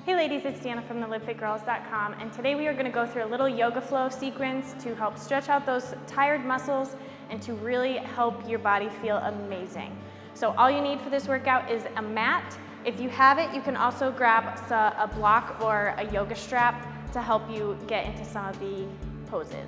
Hey ladies, it's Deanna from the livefitgirls.com, and today we are going to go through a little yoga flow sequence to help stretch out those tired muscles and to really help your body feel amazing. So all you need for this workout is a mat. If you have it, you can also grab a block or a yoga strap to help you get into some of the poses.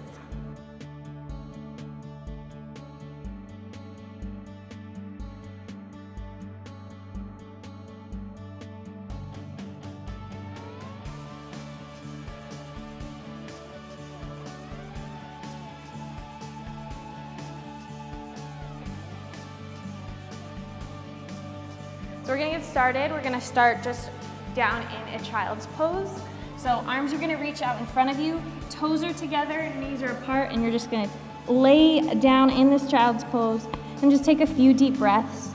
So we're gonna get started. We're gonna start just down in a child's pose. So arms are gonna reach out in front of you, toes are together, knees are apart, and you're just gonna lay down in this child's pose and just take a few deep breaths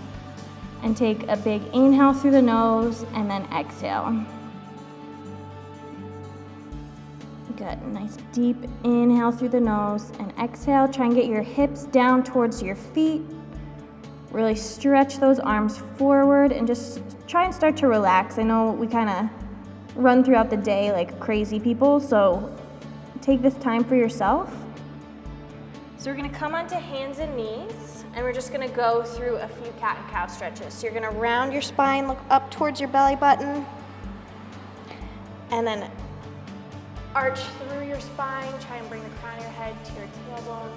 and take a big inhale through the nose and then exhale. Good, nice deep inhale through the nose and exhale. Try and get your hips down towards your feet. Really stretch those arms forward and just try and start to relax. I know we kind of run throughout the day like crazy people, so take this time for yourself. So we're gonna come onto hands and knees, and we're just gonna go through a few cat and cow stretches. So you're gonna round your spine, look up towards your belly button, and then arch through your spine. Try and bring the crown of your head to your tailbone.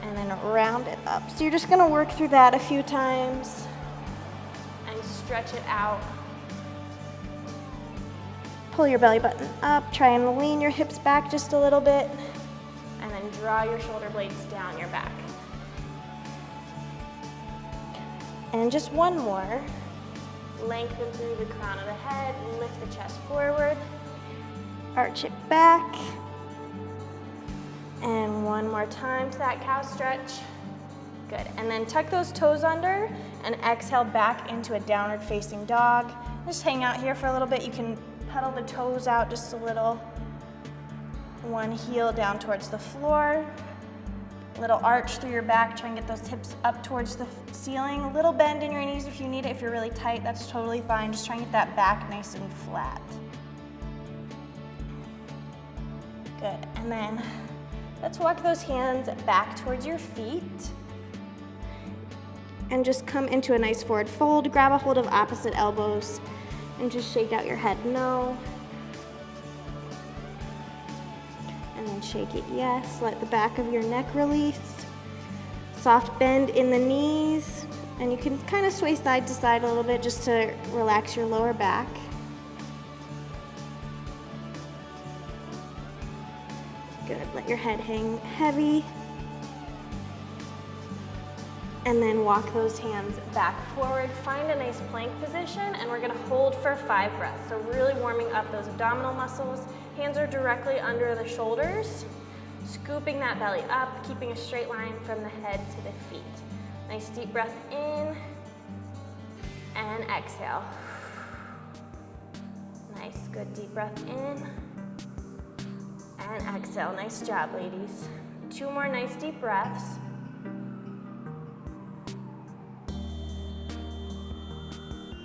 And then round it up. So you're just gonna work through that a few times and stretch it out. Pull your belly button up, try and lean your hips back just a little bit, and then draw your shoulder blades down your back. And just one more. Lengthen through the crown of the head, lift the chest forward, arch it back. And one more time to that cow stretch. Good, and then tuck those toes under and exhale back into a downward facing dog. Just hang out here for a little bit. You can pedal the toes out just a little. One heel down towards the floor. Little arch through your back. Try and get those hips up towards the ceiling. A little bend in your knees if you need it. If you're really tight, that's totally fine. Just try and get that back nice and flat. Good, and then let's walk those hands back towards your feet and just come into a nice forward fold. Grab a hold of opposite elbows and just shake out your head no. And then shake it yes. Let the back of your neck release. Soft bend in the knees, and you can kind of sway side to side a little bit just to relax your lower back. Good, let your head hang heavy. And then walk those hands back forward. Find a nice plank position, and we're gonna hold for 5 breaths. So really warming up those abdominal muscles. Hands are directly under the shoulders. Scooping that belly up, keeping a straight line from the head to the feet. Nice deep breath in, and exhale. Nice, good deep breath in. And exhale. Nice job, ladies. 2 more nice deep breaths.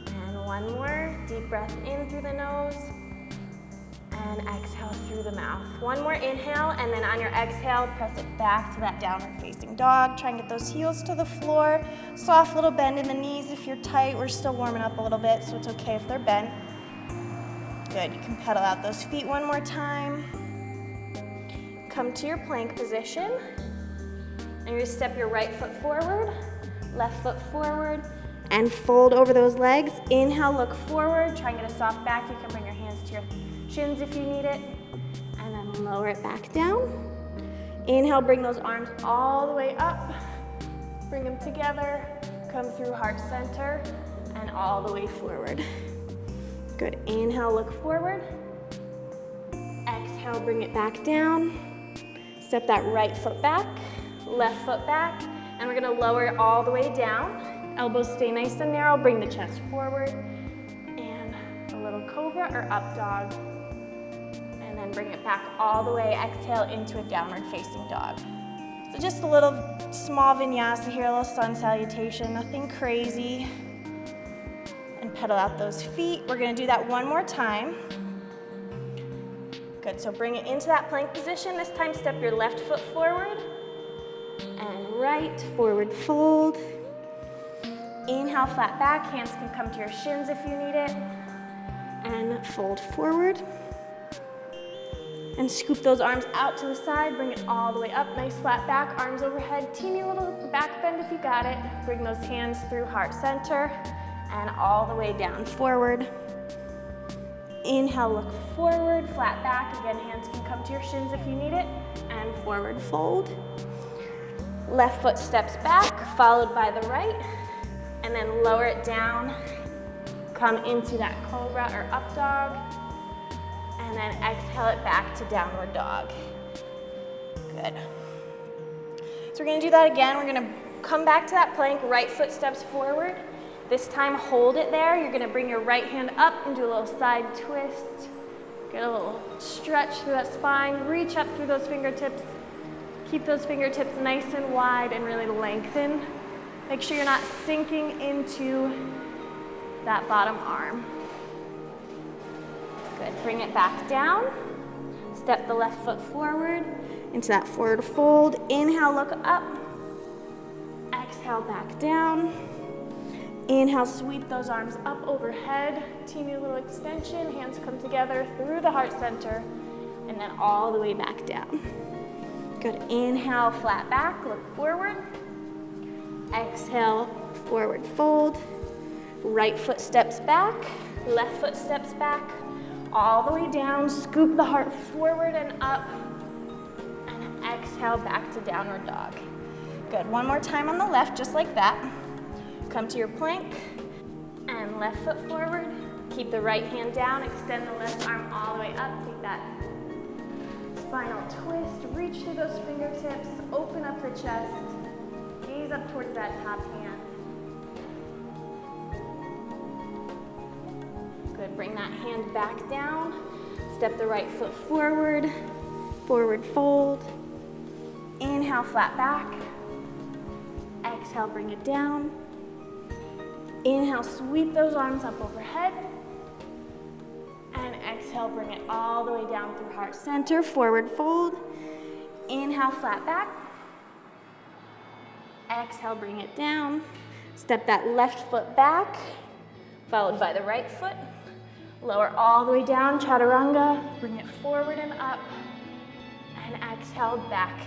And 1 more. Deep breath in through the nose. And exhale through the mouth. 1 more inhale, and then on your exhale, press it back to that downward facing dog. Try and get those heels to the floor. Soft little bend in the knees if you're tight. We're still warming up a little bit, so it's okay if they're bent. Good, you can pedal out those feet 1 more time. Come to your plank position, and you're gonna step your right foot forward, left foot forward, and fold over those legs. Inhale, look forward, try and get a soft back. You can bring your hands to your shins if you need it, and then lower it back down. Inhale, bring those arms all the way up, bring them together, come through heart center, and all the way forward. Good, inhale, look forward. Exhale, bring it back down. Step that right foot back, left foot back, and we're gonna lower it all the way down. Elbows stay nice and narrow, bring the chest forward, and a little cobra or up dog. And then bring it back all the way, exhale into a downward facing dog. So just a little small vinyasa here, a little sun salutation, nothing crazy. And pedal out those feet. We're gonna do that one more time. Good, so bring it into that plank position. This time, step your left foot forward and right, forward fold. Inhale, flat back. Hands can come to your shins if you need it. And fold forward. And scoop those arms out to the side. Bring it all the way up. Nice flat back, arms overhead. Teeny little back bend if you got it. Bring those hands through heart center and all the way down, forward. Inhale, look forward, flat back. Again, hands can come to your shins if you need it. And forward fold. Left foot steps back, followed by the right. And then lower it down. Come into that cobra or up dog. And then exhale it back to downward dog. Good. So we're gonna do that again. We're gonna come back to that plank, right foot steps forward. This time, hold it there. You're gonna bring your right hand up and do a little side twist. Get a little stretch through that spine. Reach up through those fingertips. Keep those fingertips nice and wide and really lengthen. Make sure you're not sinking into that bottom arm. Good, bring it back down. Step the left foot forward into that forward fold. Inhale, look up. Exhale, back down. Inhale, sweep those arms up overhead. Teeny little extension. Hands come together through the heart center and then all the way back down. Good, inhale, flat back, look forward. Exhale, forward fold. Right foot steps back, left foot steps back, all the way down. Scoop the heart forward and up, and exhale back to downward dog. Good, one more time on the left, just like that. Come to your plank, and left foot forward. Keep the right hand down, extend the left arm all the way up. Take that spinal twist, reach through those fingertips, open up the chest, gaze up towards that top hand. Good, bring that hand back down, step the right foot forward, forward fold. Inhale, flat back. Exhale, bring it down. Inhale, sweep those arms up overhead. And exhale, bring it all the way down through heart center, forward fold. Inhale, flat back. Exhale, bring it down. Step that left foot back, followed by the right foot. Lower all the way down, chaturanga. Bring it forward and up. And exhale back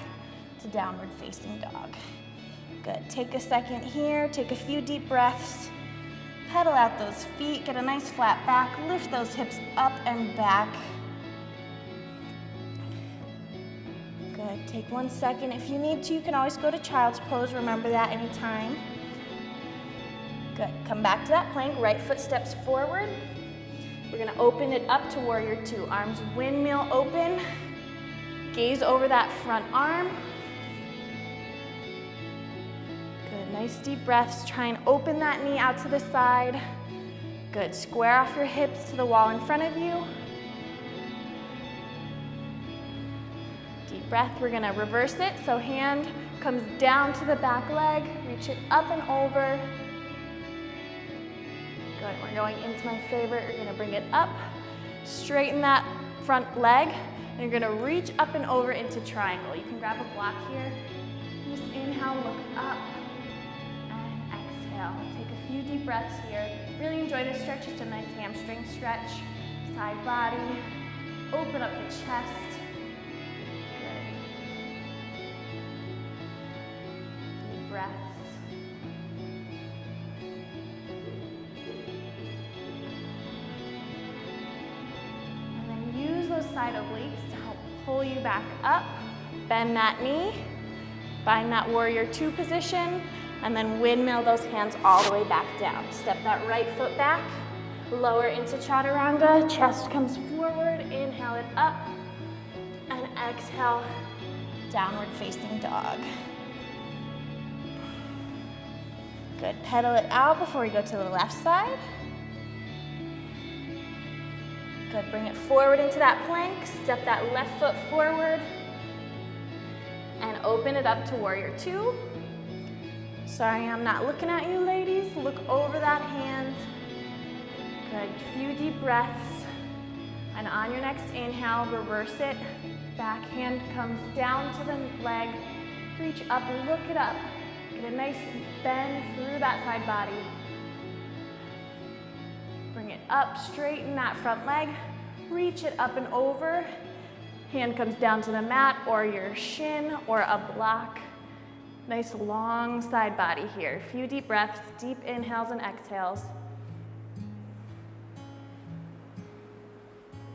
to downward facing dog. Good, take a second here, take a few deep breaths. Pedal out those feet, get a nice flat back, lift those hips up and back. Good, take 1 second. If you need to, you can always go to child's pose, remember that anytime. Good, come back to that plank, right foot steps forward. We're gonna open it up to warrior two. Arms windmill open, gaze over that front arm. Good, nice deep breaths. Try and open that knee out to the side. Good, square off your hips to the wall in front of you. Deep breath, we're gonna reverse it. So hand comes down to the back leg, reach it up and over. Good, we're going into my favorite. You're gonna bring it up, straighten that front leg, and you're gonna reach up and over into triangle. You can grab a block here. Just inhale, look up. Take a few deep breaths here. Really enjoy this stretch. Just a nice hamstring stretch. Side body. Open up the chest. Good. Deep breaths. And then use those side obliques to help pull you back up. Bend that knee. Find that warrior two position. And then windmill those hands all the way back down. Step that right foot back, lower into chaturanga, chest comes forward, inhale it up, and exhale, downward facing dog. Good, pedal it out before we go to the left side. Good, bring it forward into that plank, step that left foot forward, and open it up to warrior two. Sorry, I'm not looking at you, ladies. Look over that hand. Good, few deep breaths. And on your next inhale, reverse it. Back hand comes down to the leg. Reach up, look it up. Get a nice bend through that side body. Bring it up, straighten that front leg. Reach it up and over. Hand comes down to the mat or your shin or a block. Nice long side body here. A few deep breaths, deep inhales and exhales.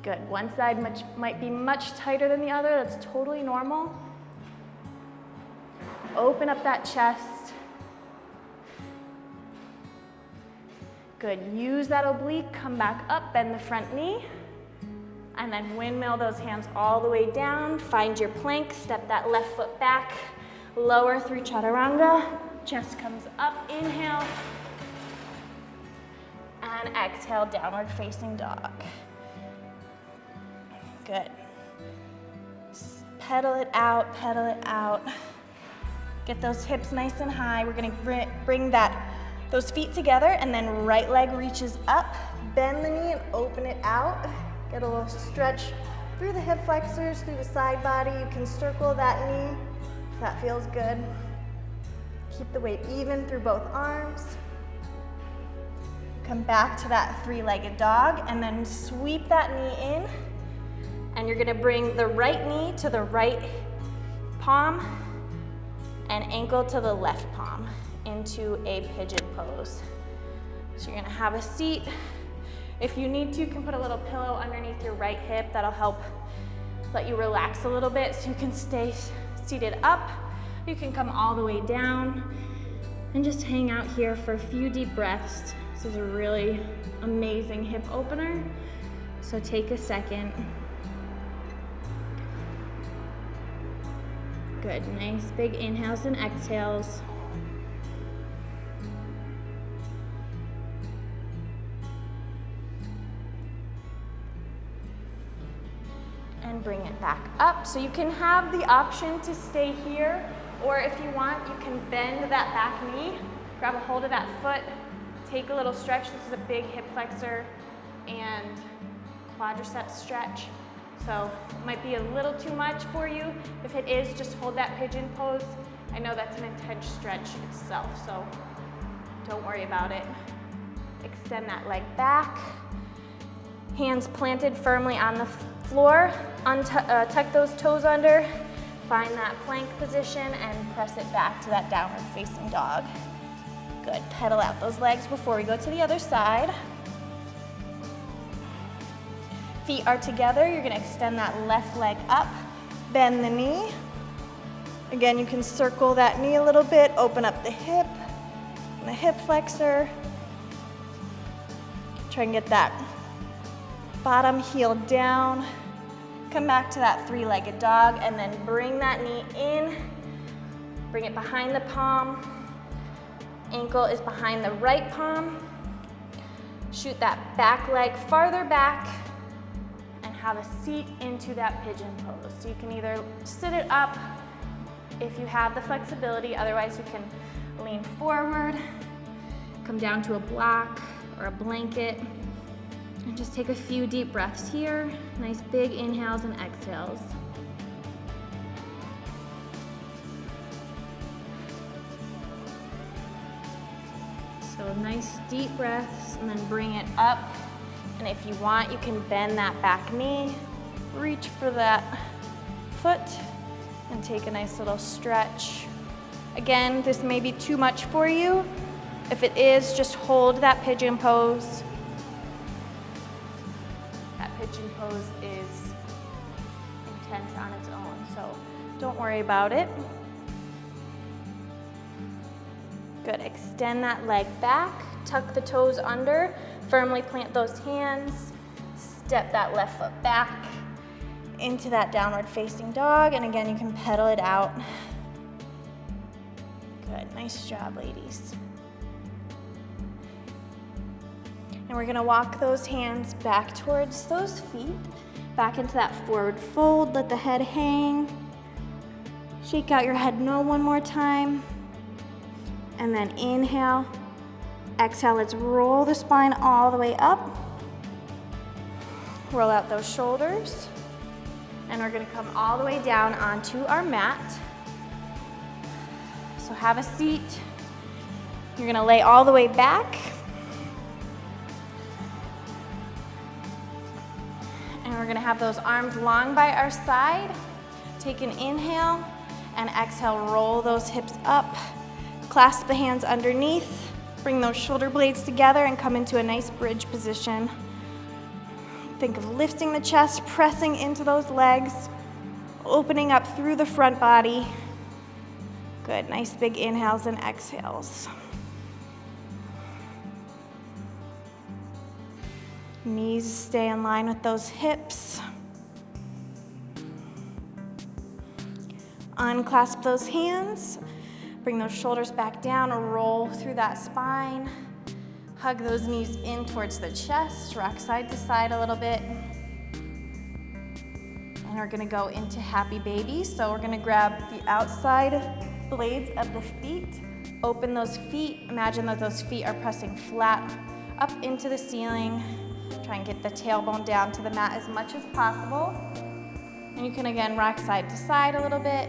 Good, one side might be much tighter than the other. That's totally normal. Open up that chest. Good, use that oblique, come back up, bend the front knee. And then windmill those hands all the way down. Find your plank, step that left foot back. Lower through chaturanga. Chest comes up, inhale. And exhale, downward facing dog. Good. Pedal it out, pedal it out. Get those hips nice and high. We're gonna bring those feet together and then right leg reaches up. Bend the knee and open it out. Get a little stretch through the hip flexors, through the side body. You can circle that knee if that feels good. Keep the weight even through both arms. Come back to that three-legged dog and then sweep that knee in. And you're gonna bring the right knee to the right palm and ankle to the left palm into a pigeon pose. So you're gonna have a seat. If you need to, you can put a little pillow underneath your right hip. That'll help let you relax a little bit so you can stay seated up. You can come all the way down and just hang out here for a few deep breaths. This is a really amazing hip opener. So take a second. Good, nice big inhales and exhales. And bring it back up. So you can have the option to stay here, or if you want, you can bend that back knee, grab a hold of that foot, take a little stretch. This is a big hip flexor and quadricep stretch. So it might be a little too much for you. If it is, just hold that pigeon pose. I know that's an intense stretch itself, so don't worry about it. Extend that leg back. Hands planted firmly on the floor. Tuck those toes under. Find that plank position and press it back to that downward facing dog. Good, pedal out those legs before we go to the other side. Feet are together, you're gonna extend that left leg up, bend the knee. Again, you can circle that knee a little bit, open up the hip, and the hip flexor. Try and get that bottom heel down. Come back to that three-legged dog, and then bring that knee in. Bring it behind the palm. Ankle is behind the right palm. Shoot that back leg farther back, and have a seat into that pigeon pose. So you can either sit it up if you have the flexibility, otherwise you can lean forward, come down to a block or a blanket, and just take a few deep breaths here. Nice big inhales and exhales. So nice deep breaths, and then bring it up. And if you want, you can bend that back knee, reach for that foot, and take a nice little stretch. Again, this may be too much for you. If it is, just hold that pigeon pose. That pigeon pose is intense on its own, so don't worry about it. Good, extend that leg back, tuck the toes under, firmly plant those hands, step that left foot back into that downward facing dog, and again, you can pedal it out. Good, nice job, ladies. And we're gonna walk those hands back towards those feet, back into that forward fold, let the head hang. Shake out your head no one more time. And then inhale, exhale, let's roll the spine all the way up. Roll out those shoulders. And we're gonna come all the way down onto our mat. So have a seat. You're gonna lay all the way back. And we're gonna have those arms long by our side. Take an inhale and exhale, roll those hips up. Clasp the hands underneath. Bring those shoulder blades together and come into a nice bridge position. Think of lifting the chest, pressing into those legs, opening up through the front body. Good, nice big inhales and exhales. Knees stay in line with those hips. Unclasp those hands. Bring those shoulders back down, roll through that spine. Hug those knees in towards the chest, rock side to side a little bit. And we're gonna go into happy baby. So we're gonna grab the outside blades of the feet, open those feet. Imagine that those feet are pressing flat up into the ceiling. Try and get the tailbone down to the mat as much as possible. And you can again rock side to side a little bit.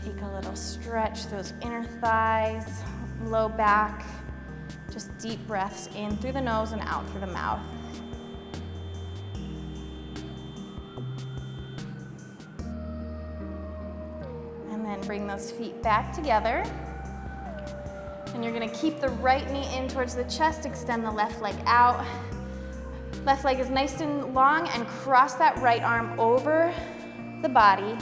Take a little stretch, those inner thighs, low back, just deep breaths in through the nose and out through the mouth. And then bring those feet back together. And you're gonna keep the right knee in towards the chest, extend the left leg out. Left leg is nice and long and cross that right arm over the body.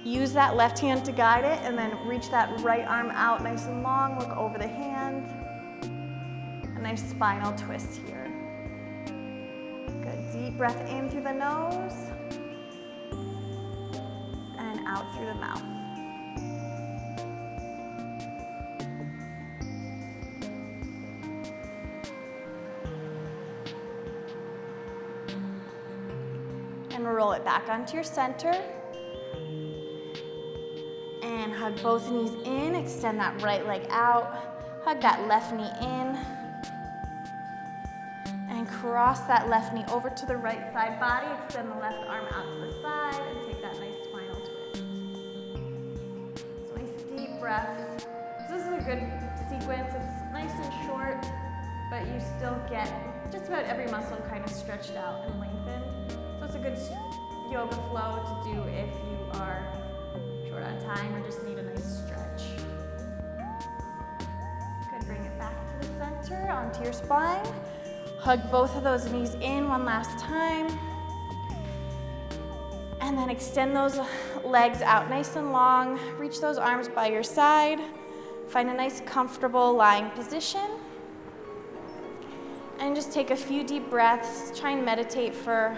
Use that left hand to guide it and then reach that right arm out nice and long, look over the hand. A nice spinal twist here. Good, deep breath in through the nose and out through the mouth. And roll it back onto your center. And hug both knees in, extend that right leg out. Hug that left knee in. And cross that left knee over to the right side body. Extend the left arm out to the side and take that nice spinal twist. So nice deep breath. So this is a good sequence. It's nice and short, but you still get just about every muscle kind of stretched out and lengthened. So it's a good yoga flow to do if you are short on time or just need a nice stretch. Good, bring it back to the center, onto your spine. Hug both of those knees in one last time. And then extend those legs out nice and long. Reach those arms by your side. Find a nice comfortable lying position. And just take a few deep breaths. Try and meditate for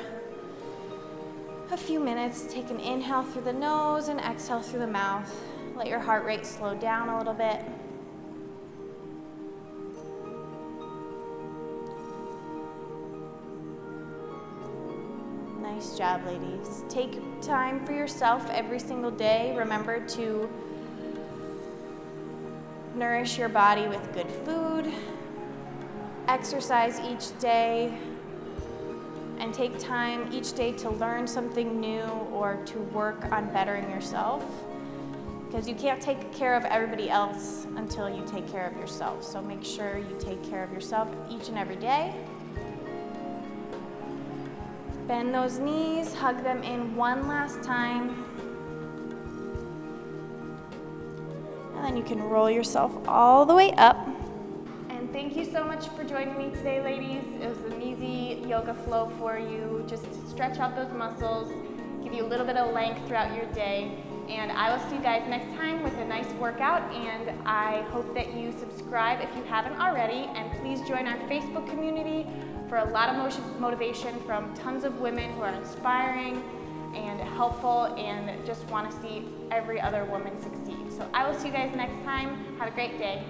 a few minutes. Take an inhale through the nose and exhale through the mouth. Let your heart rate slow down a little bit. Nice job, ladies. Take time for yourself every single day. Remember to nourish your body with good food. Exercise each day. And take time each day to learn something new or to work on bettering yourself. Because you can't take care of everybody else until you take care of yourself. So make sure you take care of yourself each and every day. Bend those knees, hug them in one last time. And then you can roll yourself all the way up. And thank you so much for joining me today, ladies. It was an easy yoga flow for you. Just to stretch out those muscles, give you a little bit of length throughout your day. And I will see you guys next time with a nice workout. And I hope that you subscribe if you haven't already. And please join our Facebook community for a lot of motivation from tons of women who are inspiring and helpful and just want to see every other woman succeed. So I will see you guys next time. Have a great day.